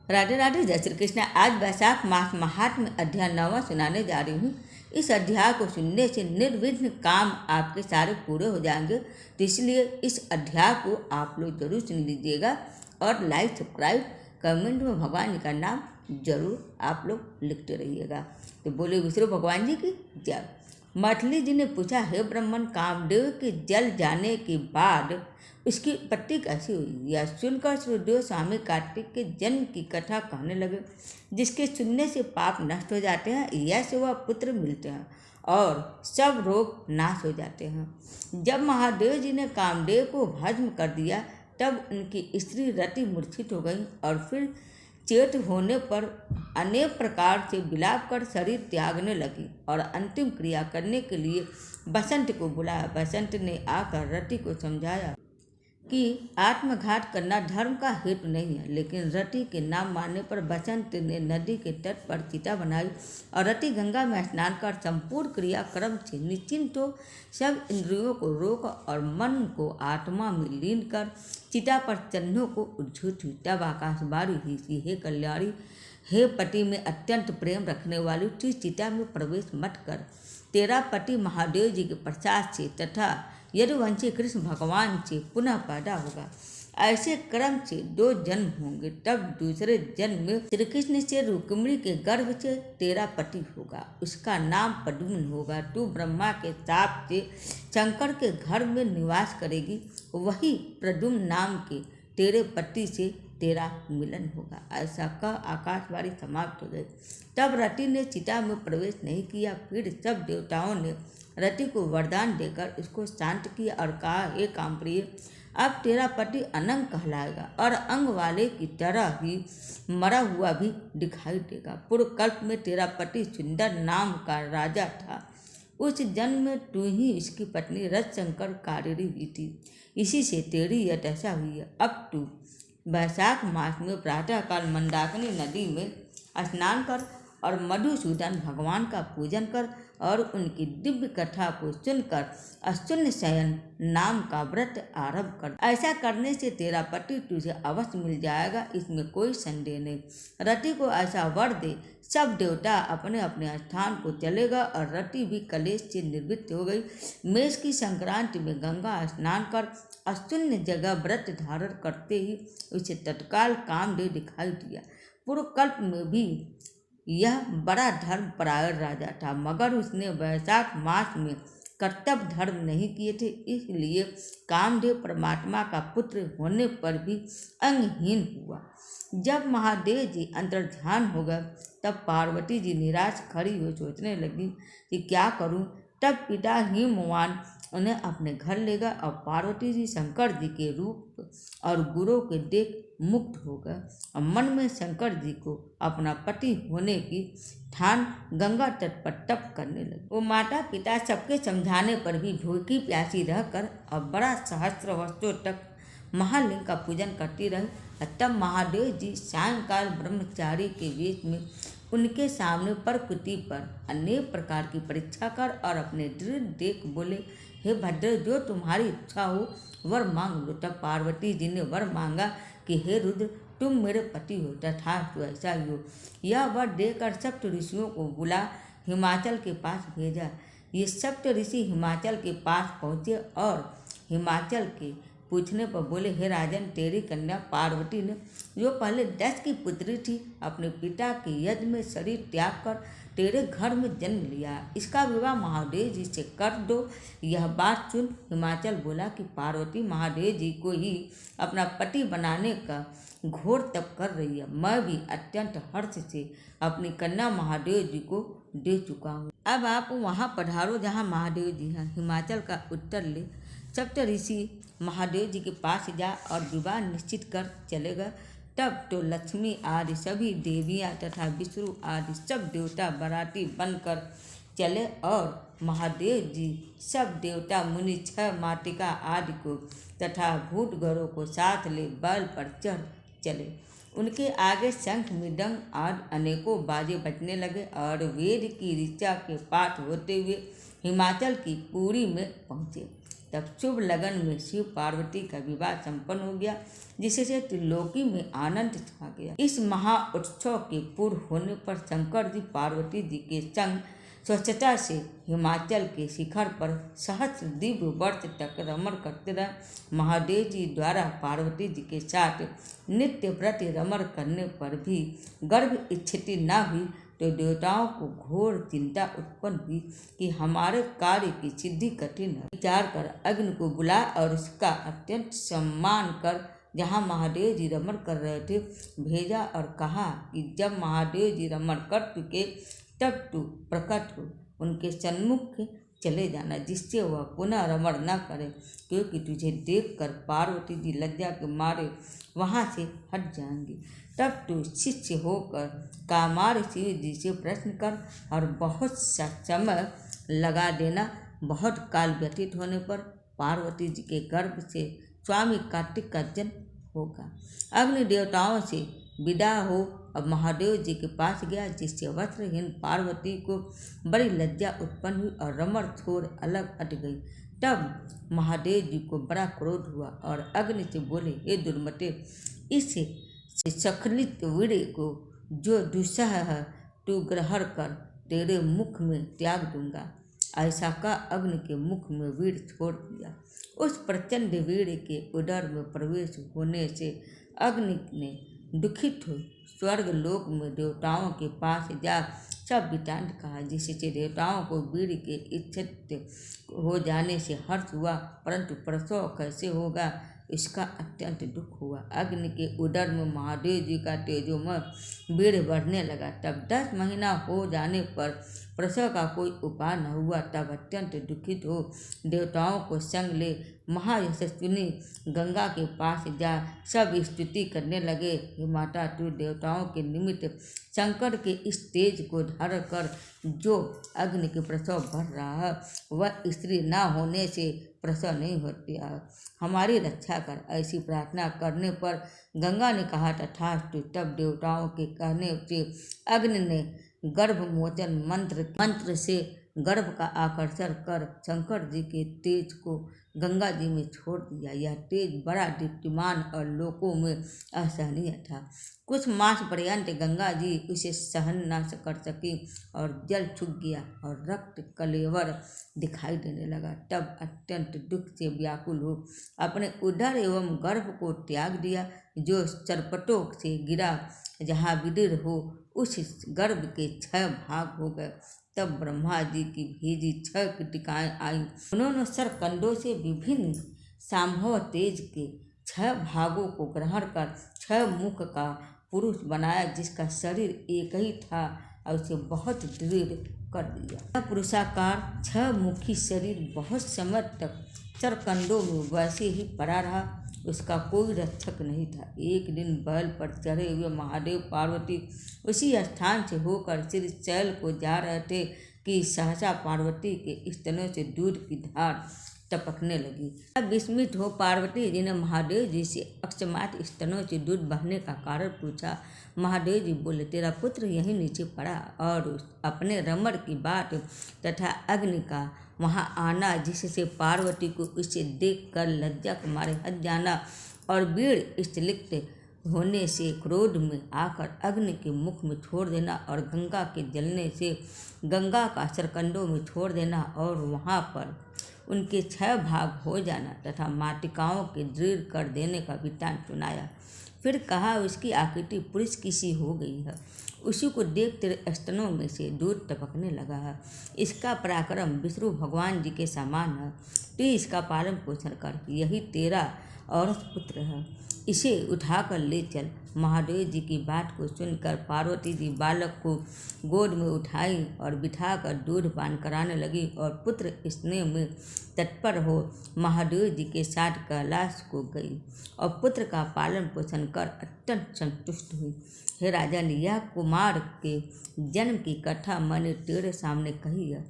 राधे राधे, जय श्री कृष्ण। आज वैशाख मास महात्म्य अध्याय 9वां सुनाने जा रही हूँ। इस अध्याय को सुनने से निर्विघ्न काम आपके सारे पूरे हो जाएंगे, तो इसलिए इस अध्याय को आप लोग जरूर सुन लीजिएगा और लाइक सब्सक्राइब कमेंट में भगवान जी का नाम जरूर आप लोग लिखते रहिएगा। तो बोले विष्णु भगवान जी की जय। मैथिली जी ने पूछा, हे ब्राह्मण, कामदेव के जल जाने के बाद उसकी उत्पत्ति कैसी हुई? यह सुनकर सुखदेव स्वामी कार्तिक के जन्म की कथा कहने लगे, जिसके सुनने से पाप नष्ट हो जाते हैं, यश व पुत्र मिलते हैं और सब रोग नाश हो जाते हैं। जब महादेव जी ने कामदेव को भस्म कर दिया, तब उनकी स्त्री रति मूर्छित हो गई और फिर चेत होने पर अनेक प्रकार से विलाप कर शरीर त्यागने लगी और अंतिम क्रिया करने के लिए बसंत को बुलाया। बसंत ने आकर रति को समझाया कि आत्मघात करना धर्म का हेतु नहीं है, लेकिन रति के नाम मानने पर बसंत ने नदी के तट पर चिता बनाई और रति गंगा में स्नान कर संपूर्ण क्रियाक्रम से निश्चिंत हो सब इंद्रियों को रोक और मन को आत्मा में लीन कर चिता पर चन्नों को उद्धृत हुई। तब आकाशवाणी हुई कि हे कल्याणी, हे पति में अत्यंत प्रेम रखने वाली, तू चिता में प्रवेश मत कर। तेरा पति महादेव जी के प्रसाद से तथा यदुवंशी कृष्ण भगवान से पुनः पैदा होगा। ऐसे क्रम से 2 जन्म होंगे, तब दूसरे जन्म में श्री कृष्ण से रुक्मिणी के गर्भ से तेरा पति होगा, उसका नाम प्रद्युम्न होगा। तू ब्रह्मा के शाप से शंकर के घर में निवास करेगी, वही प्रद्युम्न नाम के तेरे पति से तेरा मिलन होगा। ऐसा कह आकाशवाणी समाप्त हो गई। तब रति ने चिता में प्रवेश नहीं किया। फिर सब देवताओं ने रति को वरदान देकर उसको शांत किया और कहा, हे कामप्रिय, अब तेरा पति अनंग कहलाएगा और अंग वाले की तरह ही मरा हुआ भी दिखाई देगा। पूर्व कल्प में तेरा पति सुंदर नाम का राजा था। उस जन्म में तू ही इसकी पत्नी रथशंकर कारिणी हुई थी, इसी से तेरी यह दशा हुई है। अब तू वैशाख मास में प्रातःकाल मंदाकिनी नदी में स्नान कर और मधुसूदन भगवान का पूजन कर और उनकी दिव्य कथा को सुनकर अशून्य शयन नाम का व्रत आरंभ कर। ऐसा करने से तेरा पति तुझे अवश्य मिल जाएगा, इसमें कोई संदेह नहीं। रति को ऐसा वर दे, सब देवता अपने अपने स्थान को चलेगा और रति भी कलेश से निवृत्त हो गई। मेष की संक्रांति में गंगा स्नान कर अशून्य जगह व्रत धारण करते ही उसे तत्काल कामदेव दिखाई दिया। पूर्व कल्प में भी यह बड़ा धर्मपरायण राजा था, मगर उसने वैशाख मास में कर्तव्य धर्म नहीं किए थे, इसलिए कामदेव परमात्मा का पुत्र होने पर भी अंगहीन हुआ। जब महादेव जी अंतर्ध्यान हो गए, तब पार्वती जी निराश खड़ी हो सोचने लगी कि क्या करूं। तब पिता हिमवान उन्हें अपने घर ले गए और पार्वती जी शंकर जी के रूप और गुरु के देख मुक्त हो गए और मन में शंकर जी को अपना पति होने की ठान गंगा तट पर तप करने लगे। वो माता पिता सबके समझाने पर भी भूखी प्यासी रहकर और बड़ा सहस्त्र वर्षों तक महालिंग का पूजन करती रही। तब महादेव जी सायंकाल ब्रह्मचारी के वेश में उनके सामने प्रकृति पर अनेक प्रकार की परीक्षा कर और अपने दृढ़ देख बोले, हे भद्र, जो तुम्हारी इच्छा हो वर मांग लो। तब पार्वती जी ने वर मांगा कि हे रुद्र, तुम मेरे पति हो, तथास्तु ऐसा ही हो। यह वर देकर सप्त ऋषियों को बुला हिमाचल के पास भेजा। ये सप्त ऋषि हिमाचल के पास पहुँचे और हिमाचल के पूछने पर बोले, हे राजन, तेरी कन्या पार्वती ने, जो पहले 10 की पुत्री थी, अपने पिता के यज्ञ में शरीर त्याग कर तेरे घर में जन्म लिया। इसका विवाह महादेव जी से कर दो। यह बात सुन हिमाचल बोला कि पार्वती महादेव जी को ही अपना पति बनाने का घोर तप कर रही है। मैं भी अत्यंत हर्ष से अपनी कन्या महादेव जी को दे चुका हूँ। अब आप वहाँ पधारो जहाँ महादेव जी हैं। हिमाचल का उत्तर ले सप्त ऋषि महादेव जी के पास जा और विवाह निश्चित कर चले गए। तब तो लक्ष्मी आदि सभी देवियाँ तथा विष्णु आदि सब देवता बाराती बनकर चले और महादेव जी सब देवता मुनि 6 मातिका आदि को तथा भूतगणों को साथ ले बैल पर चढ़ चले। उनके आगे शंख मृदंग आदि अनेकों बाजे बजने लगे और वेद की ऋचा के पाठ होते हुए हिमाचल की पुरी में पहुँचे। तब शुभ लगन में शिव पार्वती का विवाह संपन्न हो गया, जिससे त्रिलोकी में आनंद छा गया। इस महा उत्सव के पूर्ण होने पर शंकर जी पार्वती जी के संग स्वच्छता से हिमाचल के शिखर पर सहस्र दिव्य वर्ष तक रमण करते रहे। महादेव जी द्वारा पार्वती जी के साथ नित्य प्रति रमण करने पर भी गर्भ स्थिति न हुई तो देवताओं को घोर चिंता उत्पन्न हुई कि हमारे कार्य की सिद्धि कठिन है। विचार कर अग्नि को बुला और उसका अत्यंत सम्मान कर जहाँ महादेव जी रमण कर रहे थे भेजा और कहा कि जब महादेव जी रमण कर चुके तब तू प्रकट हो उनके सन्मुख चले जाना, जिससे वह पुनः रमण न करे, क्योंकि तुझे देखकर पार्वती जी लज्जा के मारे वहाँ से हट जाएंगी। तब तू शिष्य होकर कामार शिव जी से प्रश्न कर और बहुत सा समय लगा देना। बहुत काल व्यतीत होने पर पार्वती जी के गर्भ से स्वामी कार्तिक का जन्म होगा। अग्नि देवताओं से विदा हो अब महादेव जी के पास गया, जिससे वस्त्रहीन पार्वती को बड़ी लज्जा उत्पन्न हुई और रमण छोड़ अलग हट गई। तब महादेव जी को बड़ा क्रोध हुआ और अग्नि से बोले, हे दुर्मते, इस स्खलित वीर्य को जो दुस्सह है तू ग्रहण कर तेरे मुख में त्याग दूंगा। ऐसा का अग्नि के मुख में वीर्य छोड़ दिया। उस प्रचंड वीर्य के उदर में प्रवेश होने से अग्नि ने दुखित हो स्वर्ग लोक में देवताओं के पास जा सब वृत्तांत कहा, जिससे देवताओं को वीर्य के इच्छित हो जाने से हर्ष हुआ, परंतु प्रसव कैसे होगा इसका अत्यंत दुख हुआ। अग्नि के उदर में महादेव जी का तेजोमय वीर्य बढ़ने लगा। तब 10 महीना हो जाने पर प्रसव का कोई उपाय न हुआ। तब अत्यंत दुखित हो देवताओं को संग ले महायशस्विनी गंगा के पास जा सब स्तुति करने लगे, हे माता, तू देवताओं के निमित्त शंकर के इस तेज को धारण कर जो अग्नि के प्रसव बढ़ रहा है वह स्त्री न होने से प्रसव नहीं होती है, हमारी रक्षा कर। ऐसी प्रार्थना करने पर गंगा ने कहा तथास्तु। तब देवताओं के कहने से अग्नि ने गर्भमोचन मंत्र से गर्भ का आकर्षण कर शंकर जी के तेज को गंगा जी में छोड़ दिया। यह तेज बड़ा दीप्तिमान और लोकों में असहनीय था। कुछ मास पर्यंत गंगा जी उसे सहन न कर सकी और जल सूख गया और रक्त कलेवर दिखाई देने लगा। तब अत्यंत दुख से व्याकुल हो अपने उदर एवं गर्भ को त्याग दिया, जो सरपटों से गिरा। जहाँ विदीर हो उस गर्भ के 6 भाग हो गए। तब ब्रह्मा जी की भेजी 6 कृतिकाएँ आईं। उन्होंने सरकंडों से विभिन्न संभव तेज के 6 भागों को ग्रहण कर 6 मुख का पुरुष बनाया, जिसका शरीर एक ही था और उसे बहुत दृढ़ कर दिया। पुरुषाकार 6 मुखी शरीर बहुत समय तक सरकंडों में वैसे ही पड़ा रहा, उसका कोई रक्षक नहीं था। एक दिन बैल पर चढ़े हुए महादेव पार्वती उसी स्थान से होकर श्री शैल को जा रहे थे कि सहसा पार्वती के स्तनों से दूध की धार टपकने लगी। अब विस्मित हो पार्वती जी ने महादेव जी से अकस्मात स्तनों से दूध बहने का कारण पूछा। महादेव जी बोले, तेरा पुत्र यहीं नीचे पड़ा और अपने रमण की बात तथा अग्नि का वहाँ आना, जिससे पार्वती को उसे देखकर लज्जा के मारे हट जाना और वीर स्थलित होने से क्रोध में आकर अग्नि के मुख में छोड़ देना और गंगा के जलने से गंगा का सरकंडों में छोड़ देना और वहाँ पर उनके 6 भाग हो जाना तथा मातृकाओं के दृढ़ कर देने का वृत्तांत सुनाया। फिर कहा, उसकी आकृति पुरुष की सी हो गई है, उसी को देख तेरे स्तनों में से दूध टपकने लगा है। इसका पराक्रम विष्णु भगवान जी के समान है। तू इसका पालन पोषण कर, यही तेरा औरस पुत्र है, इसे उठाकर ले चल। महादेव जी की बात को सुनकर पार्वती जी बालक को गोद में उठाई और बिठाकर दूध पान कराने लगी और पुत्र स्नेह में तत्पर हो महादेव जी के साथ कैलाश को गई और पुत्र का पालन पोषण कर अत्यंत संतुष्ट हुई। हे राजन, यह कुमार के जन्म की कथा मैंने तेरे सामने कही है।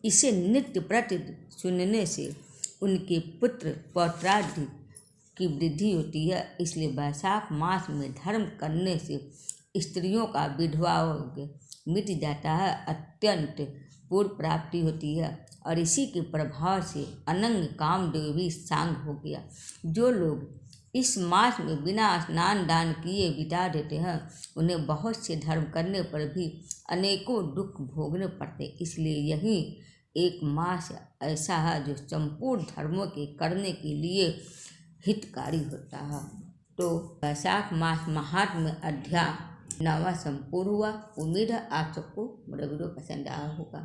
इसे नित्य प्रति सुनने से उनके पुत्र पौत्रादि की वृद्धि होती है। इसलिए वैशाख मास में धर्म करने से स्त्रियों का विधवा मिट जाता है, अत्यंत पूर्ण प्राप्ति होती है और इसी के प्रभाव से अनंग कामदेव भी शांग हो गया। जो लोग इस मास में बिना स्नान दान किए बिता देते हैं उन्हें बहुत से धर्म करने पर भी अनेकों दुख भोगने पड़ते। इसलिए यही एक मास ऐसा है जो संपूर्ण धर्मों के करने के लिए हितकारी होता है। तो वैशाख मास महात्म्य अध्याय 9वां संपूर्ण हुआ। उम्मीद है आप सबको मेरा वीडियो पसंद आया होगा।